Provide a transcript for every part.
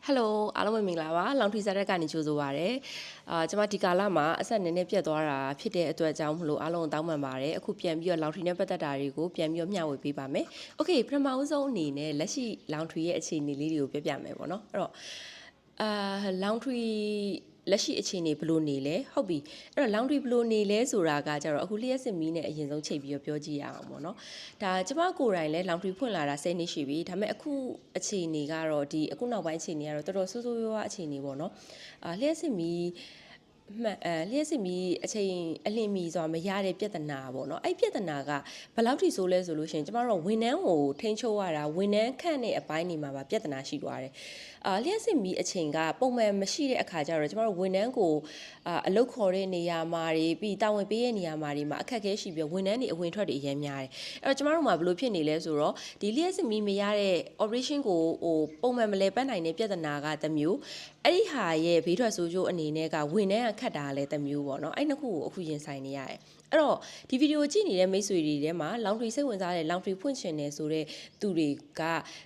Hello အားလုံးပဲမင်္ဂလာပါလောင်ထရီစားတဲ့ကနေကြိုဆိုပါရစေကျွန်မဒီကာလမှာအဆက်နည်းနည်းပြတ်သွားတာဖြစ်တဲ့အတွက်ကြောင့်မလို့အားလုံးတောင်းပန်ပါတယ်အခုပြန်ပြီးတော့လောင်ထရီနဲ့ပတ်သက်တာတွေကိုပြန်ပြီးတော့မျှဝေပေးပါမယ် Okay ပထမဦးဆုံးအနေနဲ့လက်ရှိလောင်ထရီရဲ့အခြေအနေလေးတွေကိုပြပြမယ်ပေါ့နော်အဲ့တော့လောင်ထရီလက်ရှိအခြေအနေဘယ်လိုနေလဲဟုတ်ပြီအဲ့တော့ laundry ဘယ်လိုနေလဲဆိုတာကကြတော့အခုလျှက်စစ်မီးနဲ့အရင်ဆုံးချိန်ပြီးတော့ပြောကြည့်ရအောင်ပေါ့နော်ဒါကျမကိုယ်တိုင်လဲ laundry ဖွင့်လာတာ10နှစ်ရှိပြီဒါပေမဲ့အခုအခြေအနေကတော့ဒီအခုနောက်ပိုင်းအခြေအနေကတော့တော်တော်ဆိုးဆိုးရွားရွားအခြေအနေပေါ့နော်လျှက်စစ်မီးလျှက်စစ်မီးအချိန်အလင်းမီဆိုတာမရတဲ့ပြဿနာပေါ့နော်အဲ့ပြဿနာကဘယ်လောက်ထိဆိုးလဲဆိုလို့ရှိရင်ကျမတို့ဝန်ထမ်းကိုထိန်းချုပ်ရတာဝန်ထမ်းခန့်တဲ့အပိုင်းနေမှာပါပြဿနာရှိသွားတယ်လျှက်စစ်မီးအချိန်ကပုံမှန်မရှိတဲ့အခါကျတော့ကျမတို့ဝန်ထမ်းကိုအလုပ်ခေါ်တဲ့နေရာမှာတွေပြီးတာဝန်ပေးတဲ့နေရာမှာတွေမှာအခက်အခဲရှိပြီးဝန်ထမ်းတွေအဝင်ထွက်တွေအများများတယ်အဲ့တော့ကျမတို့မှာဘယ်လိုဖြစ်နေလဲဆိုတော့ဒီလျှက်စစ်မီးမရတဲ့ operation ကိုပုံမှန်မလဲပတ်နိုင်တဲ့ပြဿနာကတစ်မျိုးအဲ့ဒီဟာရဲ့ဘေးထွက်ဆိုးကျိုးအနေနဲ့ကဝန်ထမ်းကခတ်တာလည်းတစ်မျိုးပေါ့နော်အဲ့နှစ်ခုကိုအခုရင်ဆိုင်နေရတယ်အဲ့တော့ဒီဗီဒီယိုကြည့်နေတဲ့မိတ်ဆွေတွေထဲမှာ laundry စိတ်ဝင်စားတဲ့ laundry ဖွင့်ချင်တယ်ဆိုတဲ့သူတွေက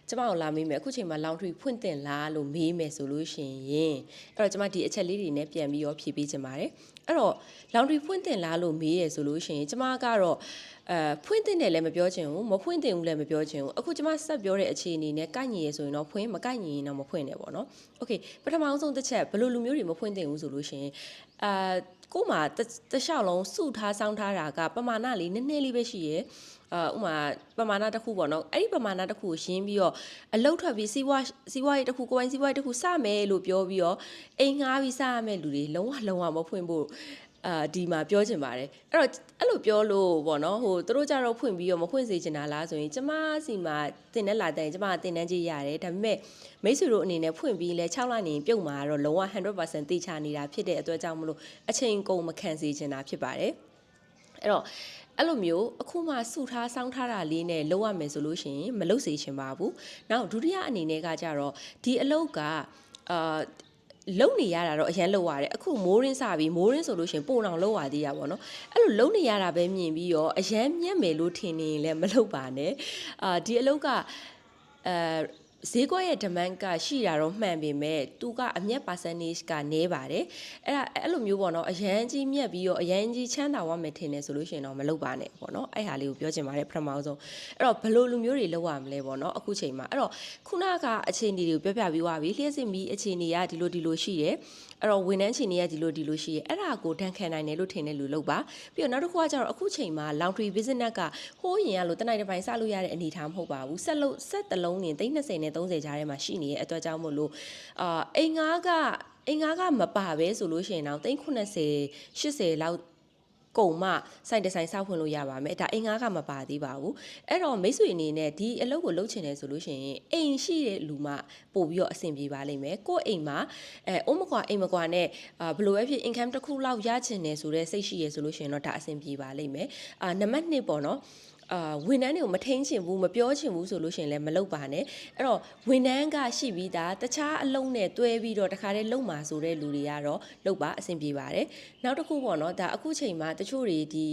ကျမတို့လာမေးမယ်အခုချိန်မှာ laundry ဖွင့်တင်လားလို့မေးမယ်ဆိုလို့ရှိရင်အဲ့တော့ကျမဒီအချက်လေးတွေနဲ့ပြန်ပြီးတော့ဖြေပေးချင်ပါတယ်အဲ့တော့ laundry ဖွင့်တင်လားလို့မေးရဆိုလို့ရှိရင်ကျမကတော့ဖွင့်တင်တယ်လည်းမပြောချင်ဘူးမဖွင့်တင်ဘူးလည်းမပြောချင်ဘူးအခုကျမဆက်ပြောတဲ့အခြေအနေနဲ့ကိုက်ညီရဆိုရင်တော့ဖွင့်မကိုက်ညီရင်တော့မဖွင့်နဲ့ပေါ့နော်โอเคပထမဆုံးတစ်ချက်ဘယ်လိုလူမျိုးတွေမဖွင့်တင်ဘူးဆိုလို့ရှိရင်ကို့မှာတခြားလုံးစုထားစောင်းထားတာကပမာဏလေးနည်းနည်းလေးပဲရှိရယ်ဥမာပမာဏတစ်ခုပေါ့နော်အဲ့ဒီပမာဏတစ်ခုကိုရှင်းပြီးတော့အလုတ်ထွက်ပြီးစီးပွားရေးတစ်ခုကိုယ်ပိုင်စီးပွားရေးတစ်ခုစမယ်လို့ပြောပြီးတော့အိမ်ငှားပြီးစရမယ်လူတွေလုံးဝမဖွင့်ဖို့ဒီမှာပြောချင်ပါတယ်အဲ့တော့အဲ့လိုပြောလို့ပေါ့နော်ဟိုသူတို့ကြတော့ဖွင့်ပြီးတော့မဖွင့်စေချင်တာလားဆိုရင်ကျမစီမှာတင်တဲ့လာတဲ့ကျမတင်တန်းကြီးရတယ်ဒါပေမဲ့မိတ်ဆွေတို့အနေနဲ့ဖွင့်ပြီးလဲ6လနေပြုတ်မှာတော့လုံးဝ 100% သိချနေတာဖြစ်တဲ့အတွက်ကြောင့်မလို့အချိန်ကုန်မခံစေချင်တာဖြစ်ပါတယ်အဲ့တော့အဲ့လိုမျိုးအခုမှစုထားစောင်းထားတာလေးနဲ့လုပ်ရမယ်ဆိုလို့ရှိရင်မလုပ်စေချင်ပါဘူး။နောက်ဒုတိယအနေနဲ့ကကြတော့ဒီအလုပ်ကလုံနေရတာတော့အရန်လုံရတယ်အခုမိုးရင်းစပြီးမိုးရင်းဆိုလို့ရှိရင်ပိုအောင်လုံရသေးရပါတော့အဲ့လိုလုံနေရတာပဲမြင်ပြီးတော့အရန်မြတ်မယ်လို့ထင်နေရင်လည်းမလုပ်ပါနဲ့ဒီအလုပ်ကဈေးကွက်ရဲ့ demand ကရှိတာတော့မှန်ပေမဲ့သူကအမြတ် percentage ကနည်းပါတယ်အဲ့လိုမျိုးပေါ့နော်အရန်ကြီးမြတ်ပြီးတော့အရန်ကြီးချမ်းသာဝမယ်ထင်တယ်ဆိုလို့ရှိရင်တော့မလုပ်ပါနဲ့ပေါ့နော်အဲ့ဟာလေးကိုပြောချင်ပါတယ်ပထမဆုံးအဲ့တော့ဘယ်လိုလူမျိုးတွေလောက်ရမလဲပေါ့နော်အခုချိန်မှာအဲ့တော့ခုနကအခြေအနေတွေကိုပြောပြပြီးသွားပြီလျှက်စစ်မီးအခြေအနေကဒီလိုရှိတယ်အဲ့တော့ဝန်ထမ်းအခြေအနေကဒီလိုရှိရဲအဲ့ဒါကိုတန်းခံနိုင်တယ်လို့ထင်တဲ့လူလောက်ပါပြီးတော့နောက်တစ်ခုကကျတော့အခုချိန်မှာ laundry business ကဟိုးရင်ကလို့တနိုင်တစ်ပိုင်းစလို့ရတဲ့အနေအထားမဟုတ်ပါဘူးဆက်တလုံးနေ30နဲ့30ကြားထဲမှာရှိနေတဲ့အတွက်ကြောင့်မို့လို့အိမ်ငါးကမပါပဲဆိုလို့ရှိရင်တော့80 80လောက်ကုန်မှစိုက်တဆိုင်စောက်ဖွင့်လို့ရပါမယ်ဒါအိမ်ငါးကမပါသေးပါဘူးအဲ့တော့မိတ်ဆွေအနေနဲ့ဒီအလုပ်ကိုလုပ်ချင်တယ်ဆိုလို့ရှိရင်အိမ်ရှိတဲ့လူမှပို့ပြီးတော့အဆင်ပြေပါလိမ့်မယ်ကိုယ့်အိမ်မှာအိမ်မကွာနဲ့ဘယ်လိုပဲဖြစ် income တစ်ခုလောက်ရချင်တယ်ဆိုတော့စိတ်ရှိရဆိုလို့ရှိရင်တော့ဒါအဆင်ပြေပါလိမ့်မယ်နံပါတ်1ပေါ့နော်ဝန်ထမ်းတွေကိုမထိန်ချင်ဘူးမပြောချင်ဘူးဆိုလို့ရှိရင်လည်းမလုပ်ပါနဲ့အဲ့တော့ဝန်ထမ်းကရှိပြီးသားတခြားအလုံးနဲ့တွဲပြီးတော့တခါတည်းလုံမှာဆိုတဲ့လူတွေကတော့လုပ်ပါအဆင်ပြေပါတယ်နောက်တစ်ခုပေါ့နော်ဒါအခုချိန်မှာတချို့တွေဒီ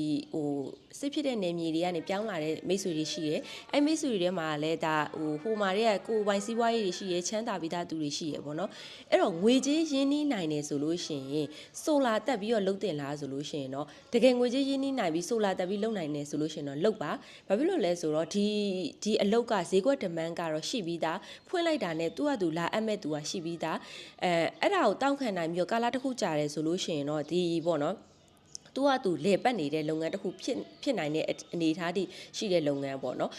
စစ်ဖြစ်တဲ့နယ်မြေတွေကနေပြောင်းလာတဲ့မိတ်ဆွေတွေရှိရဲအဲ့မိတ်ဆွေတွေထဲမှာလည်းဒါဟိုမှာတွေကကိုယ်ပိုင်စီးပွားရေးတွေရှိရဲချမ်းသာပြီးသားသူတွေရှိရဲပေါ့နော်အဲ့တော့ငွေကြေးရင်းနှီးနိုင်တယ်ဆိုလို့ရှိရင်ဆိုလာတက်ပြီးတော့လုပ်တင်လားဆိုလို့ရှိရင်တော့တကယ်ငွေကြေးရင်းနှီးနိုင်ပြီးဆိုလာတက်ပြီးလုပ်နိုင်တယ်ဆိုလို့ရှိရင်တော့လုပ်ပါဘာဖြစ်လို့လဲဆိုတော့ဒီအလုတ်ကဈေးကွက် demand ကတော့ရှိပြီးသားဖွင့်လိုက်တာနဲ့သူ့ဟာသူလာအပ်မဲ့သူကရှိပြီးသားအဲ့ဒါကိုတောက်ခံနိုင်ပြီးတော့ကာလာတစ်ခုကြာတယ်ဆိုလို့ရှိရင်တော့ဒီပေါ့နော်သူကသူလေပတ်နေတဲ့လုပ်ငန်းတစ်ခုဖြစ်နိုင်တဲ့အနေအထားတွေရှိတဲ့လုပ်ငန်းပေါ့နော်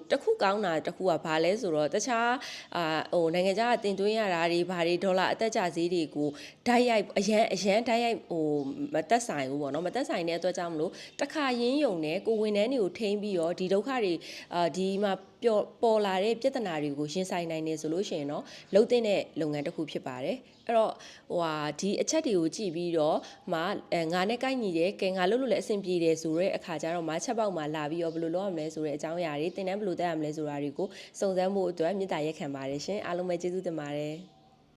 တစ်ခုကောင်းတာတစ်ခုကဘာလဲဆိုတော့တခြားနိုင်ငံခြားကတင်သွင်းရတာတွေဘာတွေဒေါ်လာအသက်ကျဈေးတွေကိုဓာတ်ရိုက်အရန်ဓာတ်ရိုက်မသက်ဆိုင်ဘူးပေါ့နော်မသက်ဆိုင်တဲ့အတွက်ကြောင့်မလို့တစ်ခါရင်းယုံနဲ့ကိုဝန်ထမ်းတွေကိုထိန်းပြီးတော့ဒီဒုက္ခတွေဒီမှာပေါ်လာတဲ့ပြဿနာတွေကိုရင်ဆိုင်နိုင်နေဆိုလို့ရှိရင်တော့လုံးတဲ့လုပ်ငန်းတစ်ခုဖြစ်ပါတယ်အဲ့တော့ဒီအချက်တွေကိုကြည့်ပြီးတော့ငါနဲ့ကိုက်ညီတယ်ကဲငါလုပ်လို့လည်းအဆင်ပြေတယ်ဆိုတဲ့အခါကျတော့ချက်ပေါက်မှာလာပြီးတော့ဘယ်လိုလုပ်ရမလဲဆိုတဲ့အကြောင်းအရာတွေသင်တန်းဘယ်လိုတက်ရမလဲဆိုတာတွေကိုစုံစမ်းဖို့အတွက်မေတ္တာရက်ခံပါတယ်ရှင်အားလုံးပဲကျေးဇူးတင်ပါတယ်